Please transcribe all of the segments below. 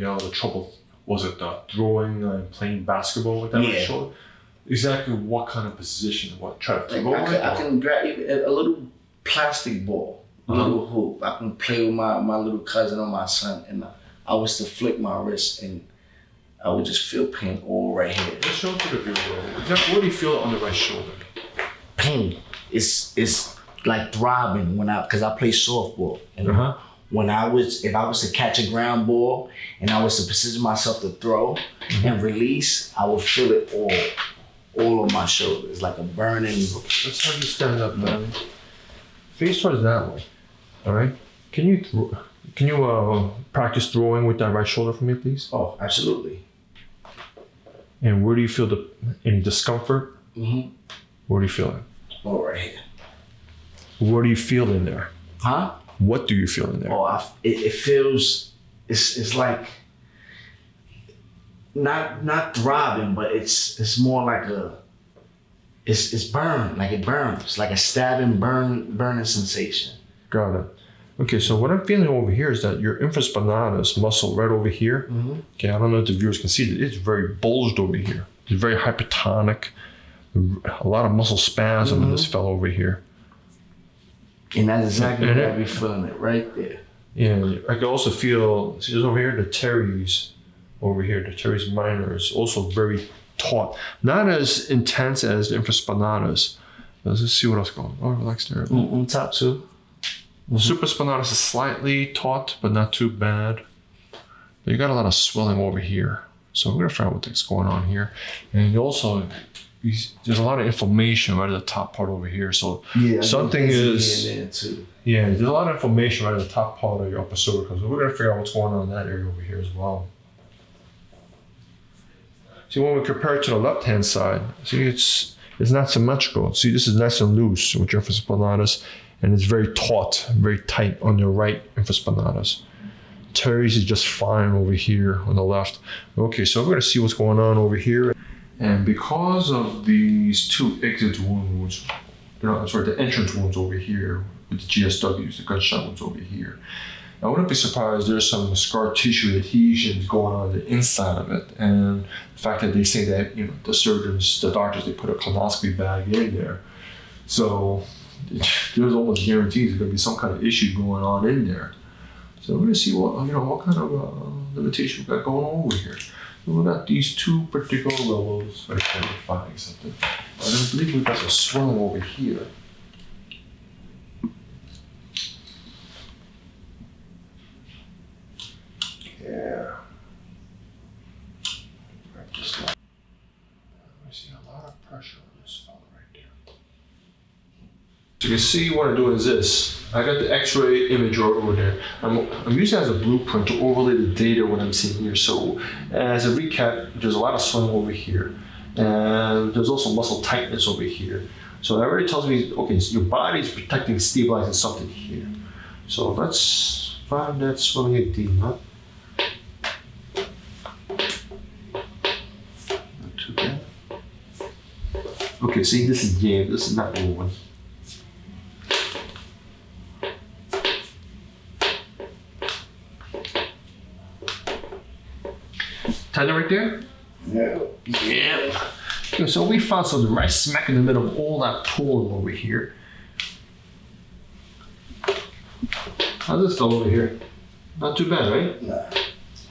yell, the trouble, was it throwing and playing basketball with that right shoulder? Exactly what kind of position? What, try to throw it? I can grab a little plastic ball, a little hoop. I can play with my little cousin or my son, and I was to flick my wrist, and I would just feel pain all right here. Let's show it to the viewer. Exactly, what do you feel on the right shoulder? Pain. It's like throbbing because I play softball. And if I was to catch a ground ball and I was to position myself to throw and release, I would feel it all on my shoulders, like a burning. Let's have you stand up, man. Face towards that way. All right. Can you practice throwing with that right shoulder for me, please? Oh, absolutely. And where do you feel any discomfort? Where do you feel it? Oh, right here. What do you feel in there? Huh? What do you feel in there? Oh, it feels. It's like not throbbing, but it's more like it's burn, like it burns, like a stabbing burning sensation. Got it. Okay, so what I'm feeling over here is that your infraspinatus muscle right over here. Okay, I don't know if the viewers can see it. It's very bulged over here. It's very hypertonic. A lot of muscle spasm in this fellow over here. And that's exactly what I be feeling it right there. Yeah, I can also feel, see this over here, the teres over here, the teres minor is also very taut. Not as intense as the infraspinatus. Let's just see what else going on. Oh, relax there. On top too. Supraspinatus is slightly taut, but not too bad. But you got a lot of swelling over here. So we're gonna find out what's going on here. And also, there's a lot of inflammation right at the top part over here. So something is, in there too. Yeah, there's a lot of inflammation right at the top part of your upper cervical. So we're gonna figure out what's going on in that area over here as well. See, when we compare it to the left-hand side, see it's not symmetrical. See, this is nice and loose with your infraspinatus, and it's very taut, very tight on your right infraspinatus. Teres is just fine over here on the left. Okay, so we're gonna see what's going on over here. And because of these two exit wounds, the entrance wounds over here with the GSWs, the gunshot wounds over here, I wouldn't be surprised there's some scar tissue adhesions going on the inside of it. And the fact that they say that, the surgeons, the doctors, they put a colonoscopy bag in there. So there's almost guaranteed there's gonna be some kind of issue going on in there. So we're gonna see what kind of limitation we got going on over here. So we got these two particular levels right there, we're finding something. I don't believe we've got some swelling over here. Yeah. Right, just like, I see a lot of pressure on this fellow right there. So you can see what I'm doing is this. I got the X-ray image right over there. I'm using it as a blueprint to overlay the data what I'm seeing here. So as a recap, there's a lot of swelling over here. And there's also muscle tightness over here. So that already tells me, okay, so your body's protecting, stabilizing something here. So let's find that swelling edema. Not too bad. Okay, see, this is not moving. Tighten it right there? Yeah. Okay, so we found something right smack in the middle of all that pulling over here. How's this feel over here? Not too bad, right? Nah.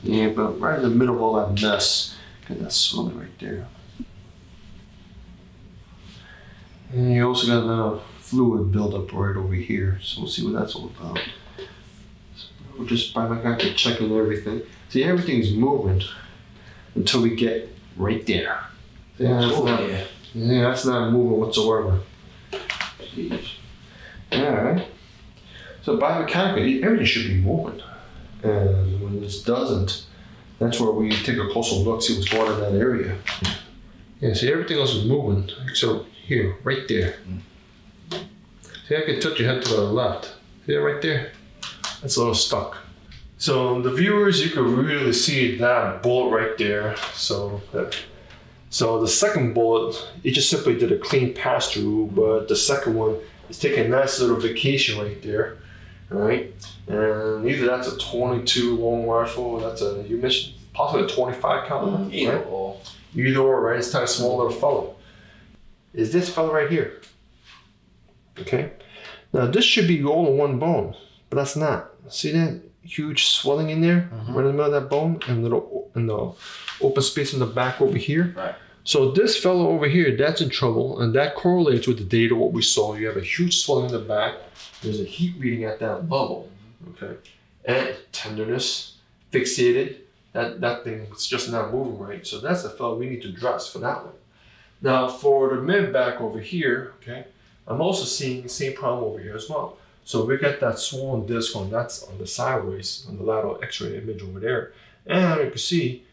Yeah, but right in the middle of all that mess. Got that swelling right there. And you also got a fluid buildup right over here. So we'll see what that's all about. So we'll just by my guy checking everything. See, everything's moving until we get right there. That's not moving whatsoever. Jeez. Alright. So biomechanically, everything should be moving. And when this doesn't, that's where we take a closer look, see what's going on in that area. Yeah, see, everything else is moving, except here, right there. See, I can tilt your head to the left. See that right there? That's a little stuck. So the viewers, you can really see that bullet right there. So the second bullet, it just simply did a clean pass through, but the second one is taking a nice little vacation right there. All right, and either that's a 22 long rifle, that's a, you mentioned possibly a 25 caliber. Either right? or. Either or, right? It's kind of small little fellow. Is this fellow right here? Okay. Now this should be all in one bone, but that's not. See that huge swelling in there, right in the middle of that bone, and the open space in the back over here. Right. So this fellow over here, that's in trouble, and that correlates with the data what we saw. You have a huge swelling in the back. There's a heat reading at that level. Okay. And tenderness, fixated. That thing is just not moving right. So that's the fellow we need to address for that one. Now for the mid back over here, okay, I'm also seeing the same problem over here as well. So we got that swollen disc on that's on the sideways, on the lateral x-ray image over there. And you can see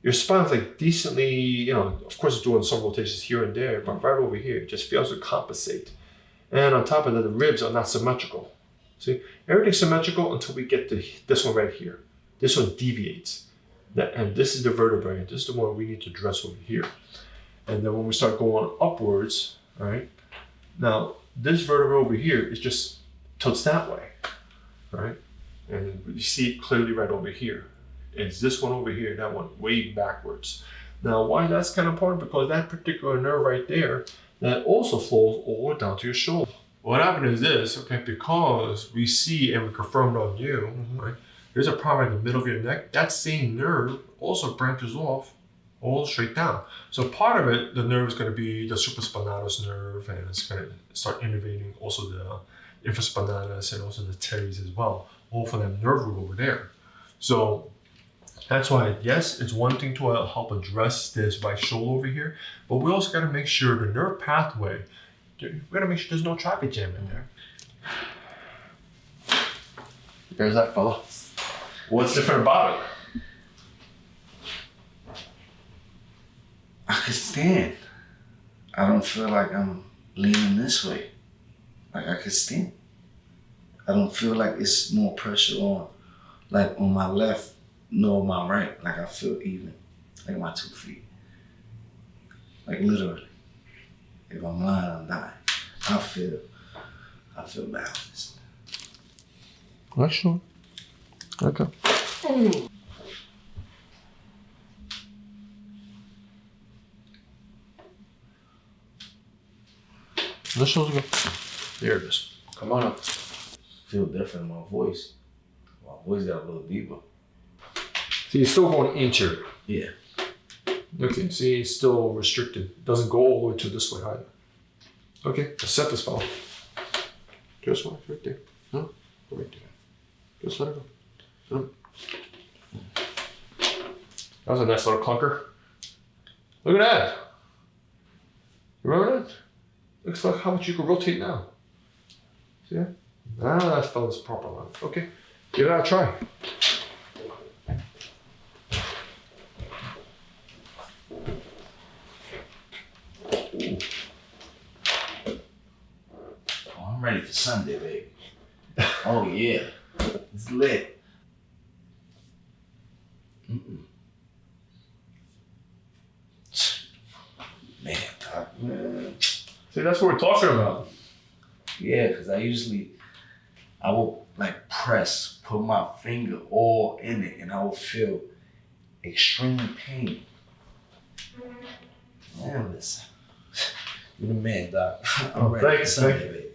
your spine's like decently, you know, of course it's doing some rotations here and there, but right over here, it just fails to compensate. And on top of that, the ribs are not symmetrical. See, everything's symmetrical until we get to this one right here. This one deviates. And this is the vertebrae. This is the one we need to address over here. And then when we start going upwards, all right, now this vertebra over here is just tilts that way, right? And you see it clearly right over here. It's this one over here, that one way backwards. Now, why that's kind of important? Because that particular nerve right there, that also flows all the way down to your shoulder. What happened is this, okay, because we see and we confirmed on you, right? There's a problem in the middle of your neck. That same nerve also branches off all straight down. So part of it, the nerve is going to be the supraspinatus nerve, and it's going to start innervating also the infraspinatus and also the teres as well, all from that nerve root over there. So that's why, yes, it's one thing to help address this right shoulder over here, but we also got to make sure the nerve pathway, we got to make sure there's no traffic jam in there. There's that fella. What's different about it? I can stand. I don't feel like I'm leaning this way. Like I can stand. I don't feel like it's more pressure on my left nor my right. Like I feel even. Like my 2 feet. Like literally. If I'm lying, I'm dying. I feel balanced. That's sure. Okay. Let's go. There it is. Come on up. Feel different in my voice. My voice got a little deeper. See, it's still going interior. Yeah. Okay, see, it's still restricted. Doesn't go all the way to this way either. Okay, let's set this fellow. Just watch right there. No, go right there. Just let it go. No. That was a nice little clunker. Look at that. You remember that? Looks like how much you can rotate now. See that? Now that fella's proper line. Okay, give it a try. Oh, I'm ready for Sunday, baby. Oh yeah, it's lit. Man. See, that's what we're talking about. Yeah, because I will like press, put my finger all in it, and I will feel extreme pain. Man, listen. You're the man, Doc. I'm ready for Sunday, baby.